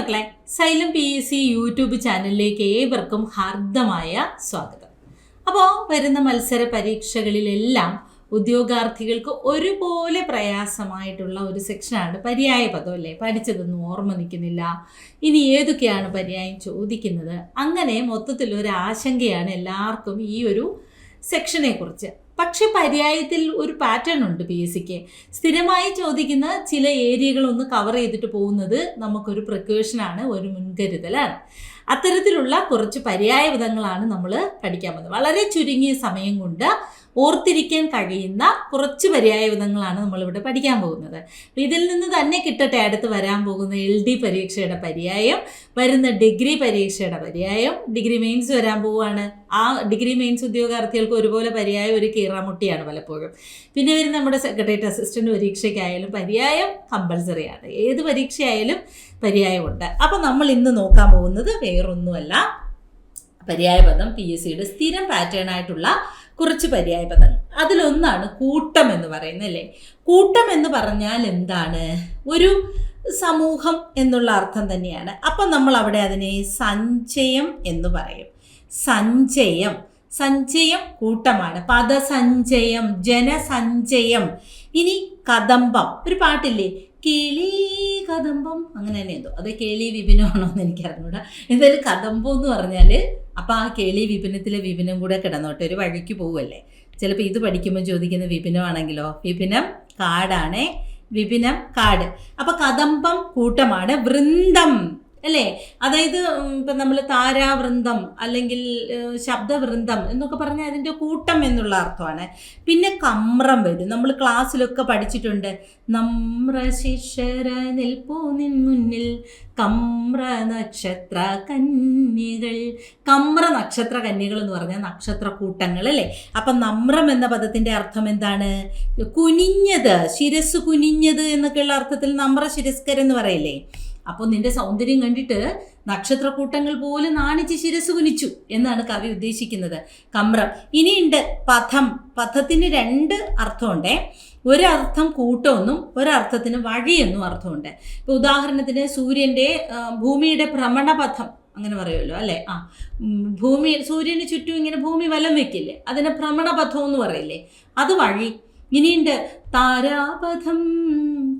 മക്കളെ, xylem PSC YouTube ചാനലിലേക്ക് ഏവർക്കും ഹാർദമായ സ്വാഗതം. അപ്പോൾ വരുന്ന മത്സര പരീക്ഷകളിലെല്ലാം ഉദ്യോഗാർത്ഥികൾക്ക് ഒരുപോലെ പ്രയാസമായിട്ടുള്ള ഒരു സെക്ഷനാണ് പര്യായ പദം അല്ലേ. പഠിച്ചതൊന്നും ഓർമ്മ നിൽക്കുന്നില്ല, ഇനി ഏതൊക്കെയാണ് പര്യായം ചോദിക്കുന്നത്, അങ്ങനെ മൊത്തത്തിലൊരു ആശങ്കയാണ് എല്ലാവർക്കും ഈ ഒരു സെക്ഷനെ കുറിച്ച്. പക്ഷെ പര്യായത്തിൽ ഒരു പാറ്റേൺ ഉണ്ട്. PSCക്ക് സ്ഥിരമായി ചോദിക്കുന്ന ചില ഏരിയകളൊന്ന് കവർ ചെയ്തിട്ട് പോകുന്നത് നമുക്കൊരു പ്രിക്കോഷനാണ്, ഒരു മുൻകരുതലാണ്. അത്തരത്തിലുള്ള കുറച്ച് പര്യായ പദങ്ങളാണ് നമ്മൾ പഠിക്കാൻ പോകുന്നത്. വളരെ ചുരുങ്ങിയ സമയം കൊണ്ട് ഓർത്തിരിക്കാൻ കഴിയുന്ന കുറച്ച് പര്യായ പദങ്ങളാണ് നമ്മളിവിടെ പഠിക്കാൻ പോകുന്നത്. ഇതിൽ നിന്ന് തന്നെ കിട്ടട്ടെ അടുത്ത് വരാൻ പോകുന്ന LD പരീക്ഷയുടെ പര്യായം, വരുന്ന ഡിഗ്രി പരീക്ഷയുടെ പര്യായം. ഡിഗ്രി മെയിൻസ് വരാൻ പോവുകയാണ്. ആ ഡിഗ്രി മെയിൻസ് ഉദ്യോഗാർത്ഥികൾക്ക് ഒരുപോലെ പര്യായം ഒരു കീറാമുട്ടിയാണ് പലപ്പോഴും. പിന്നെ വരുന്ന നമ്മുടെ സെക്രട്ടേറിയറ്റ് അസിസ്റ്റന്റ് പരീക്ഷയ്ക്കായാലും പര്യായം കമ്പൽസറിയാണ്. ഏത് പരീക്ഷയായാലും പര്യായമുണ്ട്. അപ്പം നമ്മൾ ഇന്ന് നോക്കാൻ പോകുന്നത് വേറൊന്നുമല്ല, പര്യായ പദം PSCയുടെ സ്ഥിരം പാറ്റേൺ ആയിട്ടുള്ള കുറച്ച് പര്യായ പദങ്ങൾ. അതിലൊന്നാണ് കൂട്ടം എന്ന് പറയുന്നത് അല്ലേ. കൂട്ടം എന്ന് പറഞ്ഞാൽ എന്താണ്? ഒരു സമൂഹം എന്നുള്ള അർത്ഥം തന്നെയാണ്. അപ്പം നമ്മൾ അവിടെ അതിനെ സഞ്ചയം എന്ന് പറയും. സഞ്ചയം, സഞ്ചയം കൂട്ടമാണ്. പദസഞ്ചയം, ജനസഞ്ചയം. ഇനി കദംബം, ഒരു പാട്ടില്ലേ, കേളി കദംബം, അങ്ങനെ തന്നെ എന്തോ, അത് കേളി വിപിനമാണോ എന്ന് എനിക്കറിഞ്ഞൂടാ. എന്തായാലും കദംബം എന്ന് പറഞ്ഞാൽ അപ്പം ആ കേളി വിപിനത്തിലെ വിപിനം കൂടെ കിടന്നോട്ടെ, ഒരു വഴിക്ക് പോവല്ലേ. ചിലപ്പോൾ ഇത് പഠിക്കുമ്പോൾ ചോദിക്കുന്ന വിപിനമാണെങ്കിലോ, വിപിനം കാടാണേ, വിപിനം കാട്. അപ്പം കദംബം കൂട്ടമാണ്. വൃന്ദം അല്ലേ, അതായത് ഇപ്പം നമ്മൾ താരാവൃന്ദം അല്ലെങ്കിൽ ശബ്ദവൃന്ദം എന്നൊക്കെ പറഞ്ഞാൽ അതിൻ്റെ കൂട്ടം എന്നുള്ള അർത്ഥമാണ്. പിന്നെ കമ്രം വരും, നമ്മൾ ക്ലാസ്സിലൊക്കെ പഠിച്ചിട്ടുണ്ട്. നമ്ര ശിശര നിൽപ്പൂ നിൻ മുന്നിൽ കമ്ര നക്ഷത്ര കന്യകൾ. കമ്ര നക്ഷത്ര കന്യകൾ എന്ന് പറഞ്ഞാൽ നക്ഷത്ര കൂട്ടങ്ങൾ അല്ലേ. അപ്പം നമ്രം എന്ന പദത്തിൻ്റെ അർത്ഥം എന്താണ്? കുനിഞ്ഞത്, ശിരസ് കുനിഞ്ഞത് എന്നൊക്കെയുള്ള അർത്ഥത്തിൽ നമ്ര ശിരസ്കരെന്ന് പറയില്ലേ. അപ്പോൾ നിന്റെ സൗന്ദര്യം കണ്ടിട്ട് നക്ഷത്രക്കൂട്ടങ്ങൾ പോലും നാണിച്ച് ശിരസ് കുനിച്ചു എന്നാണ് കവി ഉദ്ദേശിക്കുന്നത്. കമ്രം. ഇനിയുണ്ട് പഥം. പഥത്തിന് രണ്ട് അർത്ഥമുണ്ടേ. ഒരർത്ഥം കൂട്ടമെന്നും ഒരർത്ഥത്തിന് വഴിയെന്നും അർത്ഥമുണ്ട്. ഇപ്പോൾ ഉദാഹരണത്തിന് സൂര്യൻ്റെ ഭൂമിയുടെ ഭ്രമണപഥം അങ്ങനെ പറയുമല്ലോ അല്ലേ. ഭൂമി, സൂര്യന് ചുറ്റും ഇങ്ങനെ ഭൂമി വലം വെക്കില്ലേ, അതിനെ ഭ്രമണപഥം എന്ന് പറയില്ലേ, അത് വഴി. ഇനിയുണ്ട് താരാപഥം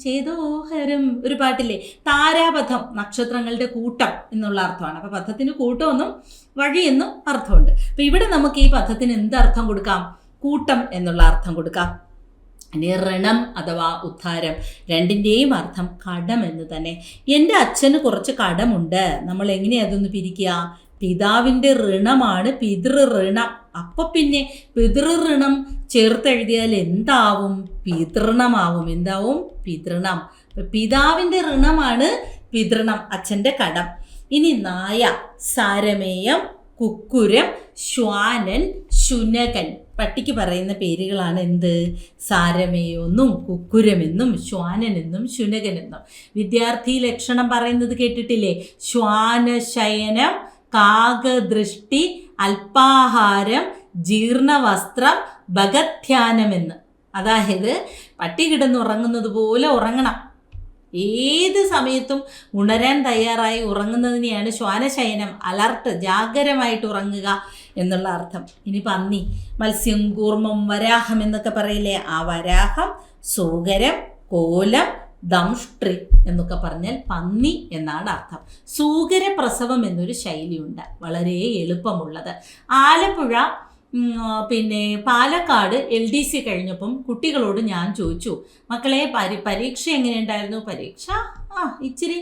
ചേതോഹരം, ഒരു പാട്ടില്ലേ, താരാപഥം നക്ഷത്രങ്ങളുടെ കൂട്ടം എന്നുള്ള അർത്ഥമാണ്. അപ്പം പഥത്തിന് കൂട്ടമെന്നും വഴിയെന്നും അർത്ഥമുണ്ട്. അപ്പം ഇവിടെ നമുക്ക് ഈ പഥത്തിന് എന്തർത്ഥം കൊടുക്കാം? കൂട്ടം എന്നുള്ള അർത്ഥം കൊടുക്കാം. ഇനി ഋണം അഥവാ ഉദ്ധാരം, രണ്ടിൻ്റെയും അർത്ഥം കടം എന്ന് തന്നെ. എൻ്റെ അച്ഛന് കുറച്ച് കടമുണ്ട്. നമ്മൾ എങ്ങനെയാ അതൊന്ന് പിരിക്കുക? പിതാവിൻ്റെ ഋണമാണ് പിതൃഋണം. അപ്പം പിന്നെ പിതൃഋണം ചേർത്തെഴുതിയാൽ എന്താവും? പിതൃണമാവും. എന്താവും? പിതൃണം. പിതാവിൻ്റെ ഋണമാണ് പിതൃണം, അച്ഛൻ്റെ കടം. ഇനി നായ, സാരമേയം, കുക്കുരം, ശ്വാനൻ, ശുനകൻ. പട്ടിക്ക് പറയുന്ന പേരുകളാണ് എന്ത്? സാരമേയെന്നും കുക്കുരമെന്നും ശ്വാനനെന്നും ശുനകനെന്നും. വിദ്യാർത്ഥി ലക്ഷണം പറയുന്നത് കേട്ടിട്ടില്ലേ? ശ്വാനശയനം, കാകദൃഷ്ടി, അല്പാഹാരം, ജീർണവസ്ത്രം, ഭഗധ്യാനമെന്ന്. അതായത് പട്ടി കിടന്നുറങ്ങുന്നത് പോലെ ഉറങ്ങണം. ഏത് സമയത്തും ഉണരാൻ തയ്യാറായി ഉറങ്ങുന്നതിനെയാണ് ശ്വാനശയനം, അലർട്ട്, ജാഗരമായിട്ട് ഉറങ്ങുക എന്നുള്ള അർത്ഥം. ഇനി പന്നി, മത്സ്യം, കൂർമ്മം, വരാഹം എന്നൊക്കെ പറയില്ലേ, ആ വരാഹം, സൂകരം, കോലം, ദംഷ്ട്രി എന്നൊക്കെ പറഞ്ഞാൽ പന്നി എന്നാണ് അർത്ഥം. സൂകര പ്രസവം എന്നൊരു ശൈലിയുണ്ട്, വളരെ എളുപ്പമുള്ളത്. ആലപ്പുഴ പിന്നെ പാലക്കാട് LDC കഴിഞ്ഞപ്പം കുട്ടികളോട് ഞാൻ ചോദിച്ചു, മക്കളെ പരീക്ഷ എങ്ങനെയുണ്ടായിരുന്നു? പരീക്ഷ ഇച്ചിരി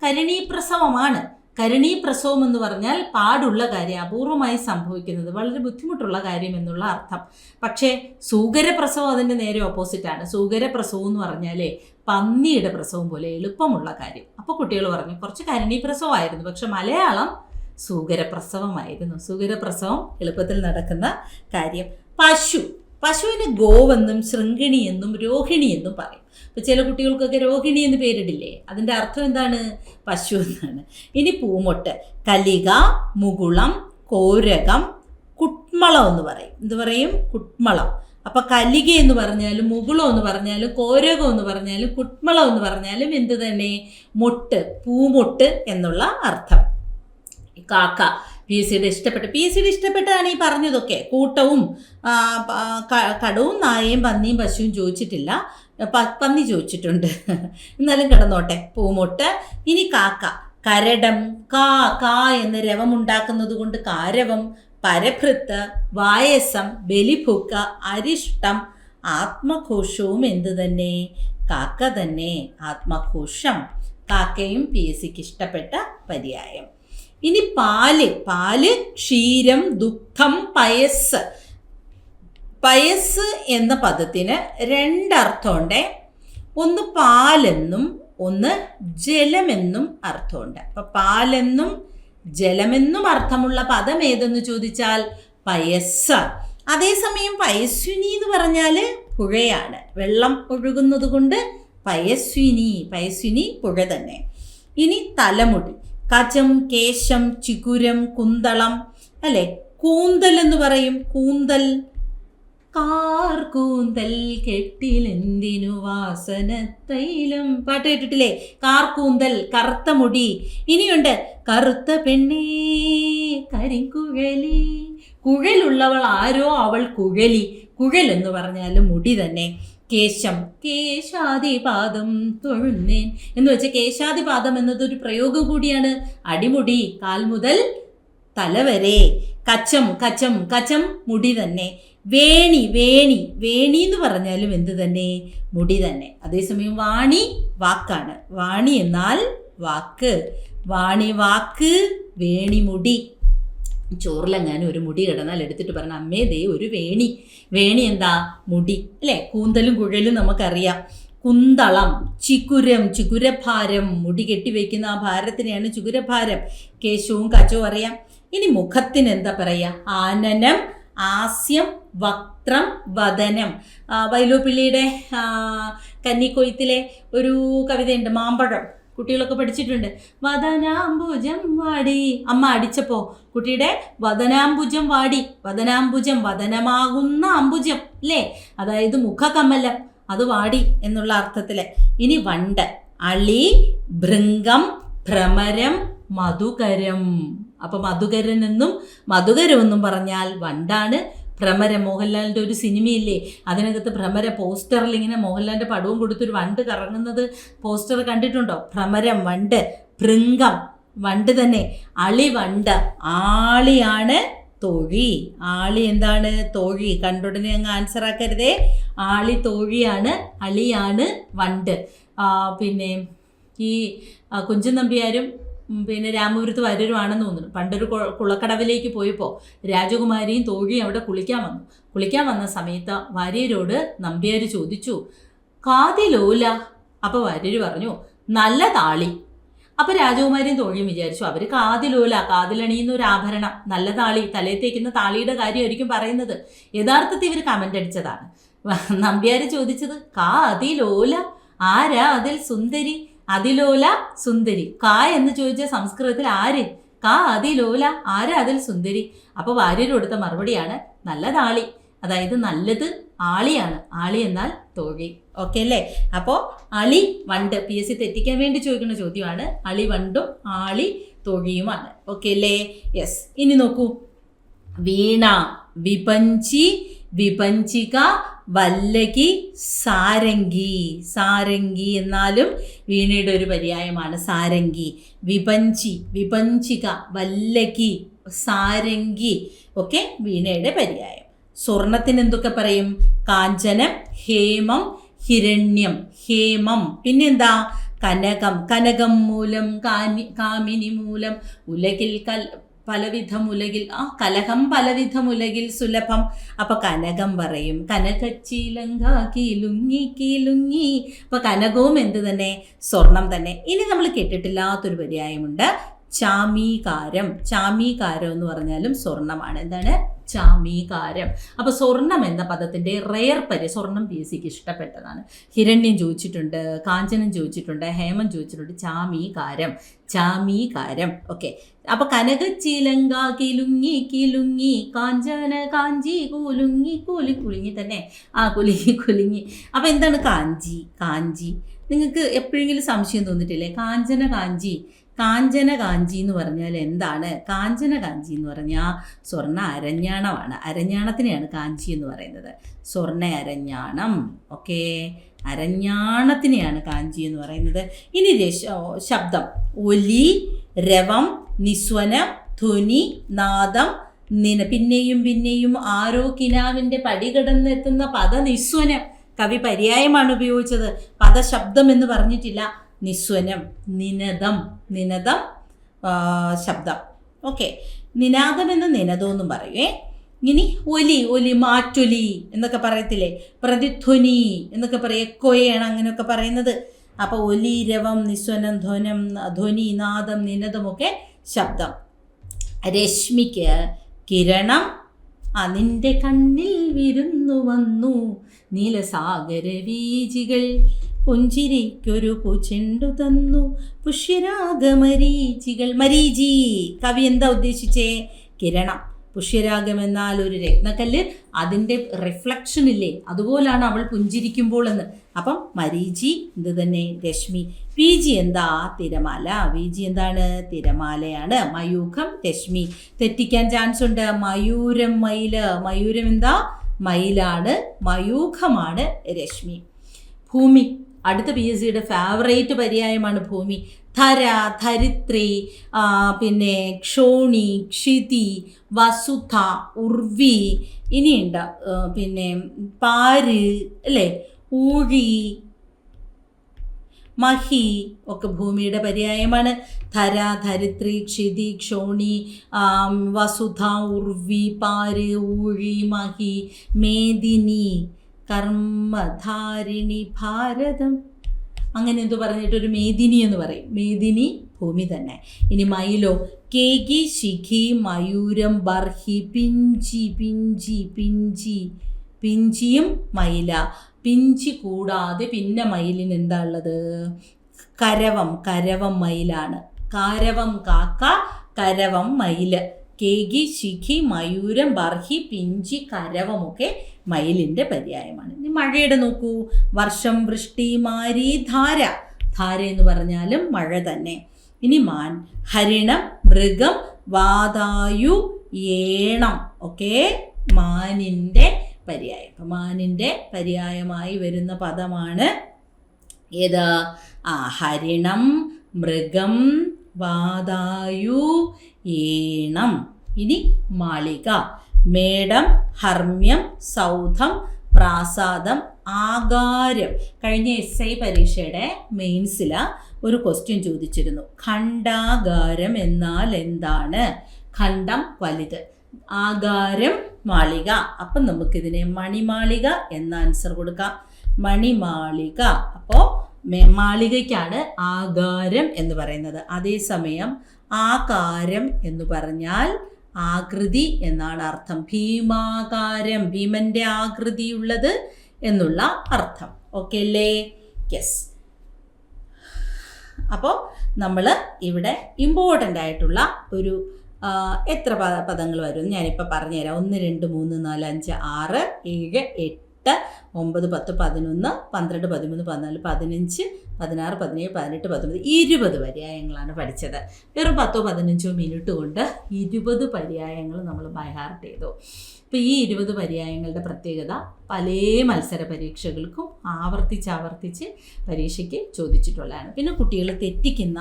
കരുണീപ്രസവമാണ്. കരുണീപ്രസവം എന്ന് പറഞ്ഞാൽ പാടുള്ള കാര്യം, അപൂർവമായി സംഭവിക്കുന്നത്, വളരെ ബുദ്ധിമുട്ടുള്ള കാര്യം എന്നുള്ള അർത്ഥം. പക്ഷേ സൂകരപ്രസവം അതിൻ്റെ നേരെ ഓപ്പോസിറ്റാണ്. സൂകരപ്രസവം എന്ന് പറഞ്ഞാൽ പന്നിയുടെ പ്രസവം പോലെ എളുപ്പമുള്ള കാര്യം. അപ്പോൾ കുട്ടികൾ പറഞ്ഞു കുറച്ച് കരുണീപ്രസവമായിരുന്നു, പക്ഷെ മലയാളം സൂകരപ്രസവമായിരുന്നു. സൂകരപ്രസവം എളുപ്പത്തിൽ നടക്കുന്ന കാര്യം. പശു, പശുവിന് ഗോവെന്നും ശൃംഗിണി എന്നും രോഹിണി എന്നും പറയും. അപ്പോൾ ചില കുട്ടികൾക്കൊക്കെ രോഹിണി എന്ന് പേരിടില്ലേ, അതിൻ്റെ അർത്ഥം എന്താണ്? പശു എന്നാണ്. ഇനി പൂമൊട്ട്, കലിക, മുകുളം, കോരകം, കുട്മളം എന്ന് പറയും. എന്ത് പറയും? കുട്മളം. അപ്പൊ കലിക എന്ന് പറഞ്ഞാലും മുകുളം എന്ന് പറഞ്ഞാലും കോരകം എന്ന് പറഞ്ഞാലും കുട്മളം എന്ന് പറഞ്ഞാലും എന്ത് തന്നെ? മൊട്ട്, പൂമൊട്ട് എന്നുള്ള അർത്ഥം. കാക്ക PSCയുടെ ഇഷ്ടപ്പെട്ടതാണ് ഈ പറഞ്ഞതൊക്കെ. കൂട്ടവും കടവും നായയും പന്നിയും പശുവും ചോദിച്ചിട്ടില്ല, പന്നി ചോദിച്ചിട്ടുണ്ട്. എന്നാലും കിടന്നോട്ടെ. പൂമൊട്ട്. ഇനി കാക്ക. കരടം, കാ എന്ന് രവമുണ്ടാക്കുന്നത് കൊണ്ട് കാരവം, പരഭൃത്ത്, വായസം, ബലിഭുക്ക, അരിഷ്ടം, ആത്മഘോഷവും എന്ത് തന്നെ? കാക്ക തന്നെ. ആത്മഘോഷം. കാക്കയും PSCക്ക് ഇഷ്ടപ്പെട്ട പര്യായം. ഇനി പാല്, ക്ഷീരം, ദുഗ്ധം, പയസ്. പയസ് എന്ന പദത്തിന് രണ്ടർത്ഥമുണ്ട്. ഒന്ന് പാലെന്നും ഒന്ന് ജലമെന്നും അർത്ഥമുണ്ട്. അപ്പൊ പാലെന്നും ജലമെന്നും അർത്ഥമുള്ള പദം ഏതെന്ന് ചോദിച്ചാൽ പയസ്. അതേസമയം പയസ്വിനി എന്ന് പറഞ്ഞാൽ പുഴയാണ്, വെള്ളം ഒഴുകുന്നത് കൊണ്ട് പയസ്വിനി പുഴ തന്നെ. ഇനി തലമുടി. കചം, കേശം, ചികുരം, കുന്തളം, അല്ലെ? കൂന്തൽ എന്ന് പറയും. കൂന്തൽ. കാർ കൂന്തൽ കെട്ടിലെന്തിനു വാസനത്തൈലം, പാട്ട് കേട്ടിട്ടില്ലേ? കാർ കൂന്തൽ, കറുത്ത മുടി. ഇനിയുണ്ട് കറുത്ത പെണ്ണേ കരിക്കുഴലി. കുഴലുള്ളവൾ ആരോ അവൾ കുഴലി. കുഴൽ എന്ന് പറഞ്ഞാൽ മുടി തന്നെ. കേശം, കേശാദിപാദം തൊഴുന്നേൻ എന്ന് വെച്ചാൽ കേശാദിപാദം എന്നതൊരു പ്രയോഗം കൂടിയാണ്. അടിമുടി, കാൽ മുതൽ തല വരെ. കച്ചം മുടി തന്നെ. വേണി എന്ന് പറഞ്ഞാലും എന്ത് തന്നെ? മുടി തന്നെ. അതേസമയം വാണി വാക്കാണ്. വാണി എന്നാൽ വാക്ക്. വാണി വാക്ക്, വേണി മുടി. ചോറിലെങ്ങാനും ഒരു മുടി കിടന്നാൽ എടുത്തിട്ട് പറഞ്ഞ അമ്മേ ദേ ഒരു വേണി എന്താ? മുടി, അല്ലേ? കൂന്തലും കുഴലും നമുക്കറിയാം. കുന്തളം, ചികുരഭാരം, മുടി കെട്ടിവെക്കുന്ന ആ ഭാരത്തിനെയാണ് ചികുരഭാരം. കേശവും കച്ചവും അറിയാം. ഇനി മുഖത്തിന് എന്താ പറയാ? ആനനം, ആസ്യം, വക്ത്രം, വദനം. വൈലോപ്പിള്ളിയുടെ കന്നിക്കൊയ്ത്തിലെ ഒരു കവിതയുണ്ട്, മാമ്പഴം. കുട്ടികളൊക്കെ പഠിച്ചിട്ടുണ്ട്. വദനാംബുജം വാടി. അമ്മ അടിച്ചപ്പോ കുട്ടിയുടെ വദനാംബുജം വാടി. വദനാംബുജം, വദനമാകുന്ന അംബുജം, അല്ലേ? അതായത് മുഖകമലം, അത് വാടി എന്നുള്ള അർത്ഥത്തില്. ഇനി വണ്ട്. അളി, ഭൃംഗം, ഭ്രമരം, മധുകരം. അപ്പൊ മധുകരൻ എന്നും മധുകരം എന്നും പറഞ്ഞാൽ വണ്ടാണ്. ഭ്രമരം, മോഹൻലാലിൻ്റെ ഒരു സിനിമയില്ലേ, അതിനകത്ത് ഭ്രമര പോസ്റ്ററിൽ ഇങ്ങനെ മോഹൻലാലിൻ്റെ പടവും കൊടുത്തൊരു വണ്ട് കറങ്ങുന്നത് പോസ്റ്റർ കണ്ടിട്ടുണ്ടോ? ഭ്രമരം, വണ്ട്. ഭൃംഗം, വണ്ട് തന്നെ. അളി, വണ്ട്. ആളിയാണ് തോഴി. ആളി എന്താണ്? തോഴി. കണ്ടുടനെ അങ്ങ് ആൻസർ ആക്കരുതേ. ആളി തോഴിയാണ്, അളിയാണ് വണ്ട്. പിന്നെ ഈ കുഞ്ചൻ നമ്പ്യാരും പിന്നെ രാമപുരത്ത് വരരുവാണെന്ന് തോന്നുന്നു. പണ്ടൊരു കുളക്കടവിലേക്ക് പോയപ്പോൾ രാജകുമാരിയും തോഴിയും അവിടെ കുളിക്കാൻ വന്ന സമയത്ത് വാര്യരോട് നമ്പ്യാർ ചോദിച്ചു, കാതിലോല. അപ്പോൾ വാര്യർ പറഞ്ഞു, നല്ല താളി. അപ്പോൾ രാജകുമാരിയും തോഴിയും വിചാരിച്ചു അവർ കാതിലോല, കാതിലണിയുന്ന ഒരു ആഭരണം, നല്ല താളി, തലയിൽ തേക്കുന്ന താളിയുടെ കാര്യമായിരിക്കും പറയുന്നത്. യഥാർത്ഥത്തിൽ ഇവർ കമൻ്റ് അടിച്ചതാണ്. നമ്പ്യാർ ചോദിച്ചത് കാതിലോല, ആരാ അതിൽ സുന്ദരി? അതിലോല സുന്ദരി. കാ എന്ന് ചോദിച്ച സംസ്കൃതത്തിൽ ആര്? കാ അതിലോല, ആരാ അതിൽ സുന്ദരി? അപ്പോൾ വാര്യർ കൊടുത്ത മറുപടിയാണ് നല്ല താളി. അതായത് നല്ലത് ആളിയാണ്. ആളി എന്നാൽ തോഴി. ഓക്കെ അല്ലേ? അപ്പോൾ അളി, വണ്ട്. PSC തെറ്റിക്കാൻ വേണ്ടി ചോദിക്കുന്ന ചോദ്യമാണ്. അളി വണ്ടും ആളി തോഴിയുമാണ്. ഓക്കെ അല്ലേ? യെസ്. ഇനി നോക്കൂ. വീണ, വിപഞ്ചി, വിപഞ്ചിക, വല്ലകി, സാരംഗി. സാരംഗി എന്നാലും വീണയുടെ ഒരു പര്യായമാണ് സാരംഗി. വിപഞ്ചി, വിപഞ്ചിക, വല്ലകി, സാരംഗി ഒക്കെ വീണയുടെ പര്യായം. സ്വർണത്തിന് എന്തൊക്കെ പറയും? കാഞ്ചനം, ഹേമം, ഹിരണ്യം. ഹേമം. പിന്നെന്താ? കനകം. കനകം മൂലം, കാമിനി മൂലം, ഉലകിൽ പലവിധം ഉലകിൽ, കലഹം പലവിധം ഉലകിൽ സുലഭം. അപ്പൊ കനകം പറയും. കനകച്ചിലങ്ക കീലുങ്ങി കീലുങ്ങി. അപ്പൊ കനകവും എന്ത് തന്നെ? സ്വർണം തന്നെ. ഇനി നമ്മൾ കേട്ടിട്ടില്ലാത്തൊരു പര്യായമുണ്ട്, ചാമീകാരം. ചാമീകാരം എന്ന് പറഞ്ഞാലും സ്വർണ്ണമാണ്. എന്താണ്? ചാമീകാരം. അപ്പോൾ സ്വർണം എന്ന പദത്തിൻ്റെ റെയർ സ്വർണം പി എസ് സിക്ക് ഇഷ്ടപ്പെട്ടതാണ്. ഹിരണ്യം ചോദിച്ചിട്ടുണ്ട്, കാഞ്ചനം ചോദിച്ചിട്ടുണ്ട്, ഹേമം ചോദിച്ചിട്ടുണ്ട്. ചാമീകാരം, ചാമീകാരം. ഓക്കെ. അപ്പോൾ കനകച്ചിലങ്ക കിലുങ്ങി കിലുങ്ങി, കാഞ്ചന കാഞ്ചി കുലുങ്ങി കുലുങ്ങി തന്നെ കുലുങ്ങി കുലുങ്ങി. അപ്പോൾ എന്താണ് കാഞ്ചി? കാഞ്ചി നിങ്ങൾക്ക് എപ്പോഴെങ്കിലും സംശയം തോന്നിട്ടില്ലേ? കാഞ്ചന കാഞ്ചി എന്ന് പറഞ്ഞാൽ എന്താണ്? കാഞ്ചന കാഞ്ചി എന്ന് പറഞ്ഞാൽ സ്വർണ്ണ അരഞ്ഞാണമാണ്. അരഞ്ഞാണത്തിനെയാണ് കാഞ്ചി എന്ന് പറയുന്നത്. സ്വർണ്ണ അരഞ്ഞാണം. ഓക്കെ, അരഞ്ഞാണത്തിനെയാണ് കാഞ്ചി എന്ന് പറയുന്നത്. ഇനി ശബ്ദം: ഒലി, രവം, നിസ്വനം, ധ്വനി, നാദം, പിന്നെയും പിന്നെയും ആരോ കിനാവിൻ്റെ പടി കടന്നെത്തുന്ന പദനിസ്വനം. കവി പര്യായമാണ് ഉപയോഗിച്ചത്, പദശബ്ദം എന്ന് പറഞ്ഞിട്ടില്ല. നിസ്വനം, നിനദം. നിനദം ശബ്ദം. ഓക്കെ. നിനാദം എന്ന് നിനദമെന്നും പറയുവേ. ഇനി ഒലി, ഒലി മാറ്റൊലി എന്നൊക്കെ പറയത്തില്ലേ? പ്രതിധ്വനി എന്നൊക്കെ പറയും. എക്കോയാണ് അങ്ങനെയൊക്കെ പറയുന്നത്. അപ്പോൾ ഒലി, രവം, നിസ്വനം, ധ്വനി, നാദം, നിനദമൊക്കെ ശബ്ദം. രശ്മിക്ക് കിരണം. നിന്റെ കണ്ണിൽ വിരുന്നു വന്നു നീലസാഗര വീജികൾ, പുഞ്ചിരിക്കൊരു പൂച്ചെണ്ടു തന്നു പുഷ്യരാഗമരീചികൾ. മരീചി. കവി എന്താ ഉദ്ദേശിച്ചേ? കിരണം. പുഷ്യരാഗം എന്നാൽ ഒരു രത്നക്കല്ല്, അതിൻ്റെ റിഫ്ലക്ഷൻ ഇല്ലേ, അതുപോലാണ് അവൾ പുഞ്ചിരിക്കുമ്പോൾ എന്ന്. അപ്പം മരീചി ഇത് തന്നെ രശ്മി. വീജി എന്താ? തിരമാല. വീജി എന്താണ്? തിരമാലയാണ്. മയൂഖം രശ്മി. തെറ്റിക്കാൻ ചാൻസ് ഉണ്ട്. മയൂരം മയില്. മയൂരം എന്താ? മയിലാണ്. മയൂഖമാണ് രശ്മി. ഭൂമി. അടുത്ത പി എസ് സിയുടെ ഫേവറേറ്റ് പര്യായമാണ് ഭൂമി. ധര, ധരിത്രി, പിന്നെ ക്ഷോണി, ക്ഷിതി, വസുധ, ഉർവി. ഇനിയുണ്ട് പിന്നെ പാര് അല്ലേ, ഊഴി, മഹി ഒക്കെ ഭൂമിയുടെ പര്യായമാണ്. ധര, ധരിത്രി, ക്ഷിതി, ക്ഷോണി, വസുധ, ഉർവി, പാര്, ഊഴി, മഹി, മേദിനി, കർമ്മധാരിണി, ഭാരതം. അങ്ങനെ എന്തോ പറഞ്ഞിട്ടൊരു മേദിനി എന്ന് പറയും. മേദിനി ഭൂമി തന്നെ. ഇനി മയിലോ? കേകി, ശിഖി, മയൂരം, ബർഹി, പിഞ്ചി. പിഞ്ചി പിഞ്ചി പിഞ്ചിയും മയില. പിഞ്ചി കൂടാതെ പിന്നെ മയിലിന് എന്താ ഉള്ളത്? കരവം. കരവം മയിലാണ്. കാരവം കാക്ക, കരവം മയില്. കേകി, ശിഖി, മയൂരം, ബർഹി, പിഞ്ചി, കരവമൊക്കെ മയിലിൻ്റെ പര്യായമാണ്. ഇനി മഴയുടെ നോക്കൂ. വർഷം, വൃഷ്ടി, മാരി, ധാര. ധാര എന്ന് പറഞ്ഞാലും മഴ തന്നെ. ഇനി മാൻ. ഹരിണം, മൃഗം, വാതായു, ഏണം ഒക്കെ മാനിൻ്റെ പര്യായം. അപ്പം മാനിൻ്റെ പര്യായമായി വരുന്ന പദമാണ് ഏത്? ഹരിണം, മൃഗം, വാതായു, ഏണം. ഇനി മാളിക. മേടം, ഹർമ്മ്യം, സൗധം, പ്രാസാദം, ആകാരം. കഴിഞ്ഞ SI പരീക്ഷയുടെ മെയിൻസിൽ ഒരു ക്വസ്റ്റ്യൻ ചോദിച്ചിരുന്നു. ഖണ്ഡാകാരം എന്നാൽ എന്താണ്? ഖണ്ഡം വലുത്, ആകാരം മാളിക. അപ്പം നമുക്കിതിനെ മണിമാളിക എന്ന ആൻസർ കൊടുക്കാം. മണിമാളിക. അപ്പോൾ മാളികയ്ക്കാണ് ആകാരം എന്ന് പറയുന്നത്. അതേസമയം ആകാരം എന്ന് പറഞ്ഞാൽ ആകൃതി എന്നാണ് അർത്ഥം. ഭീമാകാരം, ഭീമന്റെ ആകൃതിയുള്ളത് എന്നുള്ള അർത്ഥം. ഓക്കെ അല്ലേ? യെസ്. അപ്പോൾ നമ്മൾ ഇവിടെ ഇമ്പോർട്ടൻ്റ് ആയിട്ടുള്ള ഒരു എത്ര പദങ്ങൾ വരും ഞാനിപ്പോൾ പറഞ്ഞുതരാം. 1, 2, 3, 4, 5, 6, 7, 8, 9, 10, 11, 12, 13, 14, 15, 16, 17, 18, 19, 20 പര്യായങ്ങളാണ് പഠിച്ചത്. വെറും 10-15 മിനിറ്റ് കൊണ്ട് 20 പര്യായങ്ങൾ നമ്മൾ ബൈ ഹാർട്ട് ചെയ്തു. അപ്പോൾ ഈ 20 പര്യായങ്ങളുടെ പ്രത്യേകത പല മത്സര പരീക്ഷകൾക്കും ആവർത്തിച്ച് പരീക്ഷയ്ക്ക് ചോദിച്ചിട്ടുള്ളതാണ്. പിന്നെ കുട്ടികൾ തെറ്റിക്കുന്ന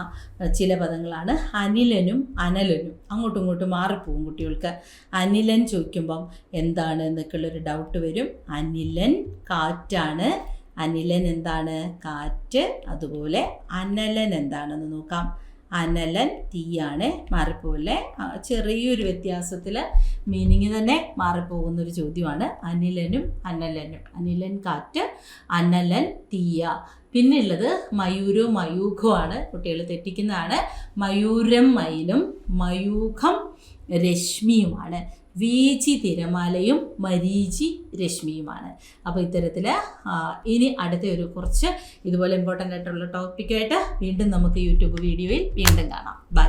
ചില പദങ്ങളാണ് അനിലനും അനലനും. അങ്ങോട്ടും ഇങ്ങോട്ടും മാറിപ്പോവും കുട്ടികൾക്ക്. അനിലൻ ചോദിക്കുമ്പം എന്താണ് എന്നൊക്കെയുള്ളൊരു ഡൗട്ട് വരും. അനിലൻ കാറ്റാണ്. അനിലൻ എന്താണ്? കാറ്റ്. അതുപോലെ അനലൻ എന്താണെന്ന് നോക്കാം. അനലൻ തീയാണ്. മാറിപ്പോവില്ലേ? ചെറിയൊരു വ്യത്യാസത്തിൽ മീനിങ് തന്നെ മാറിപ്പോകുന്നൊരു ചോദ്യമാണ് അനിലനും അനലനും. അനിലൻ കാറ്റ്, അനലൻ തീയ. പിന്നെയുള്ളത് മയൂരവും മയൂഖവുമാണ്. കുട്ടികൾ തെറ്റിക്കുന്നതാണ്. മയൂരം മയിലും മയൂഖം രശ്മിയുമാണ്. വീചി തിരമാലയും മരീചി രശ്മിയുമാണ്. അപ്പോൾ ഇത്തരത്തിൽ ഇനി അടുത്ത ഒരു കുറച്ച് ഇതുപോലെ ഇമ്പോർട്ടൻ്റ് ആയിട്ടുള്ള ടോപ്പിക്കായിട്ട് വീണ്ടും നമുക്ക് യൂട്യൂബ് വീഡിയോയിൽ വീണ്ടും കാണാം. ബൈ.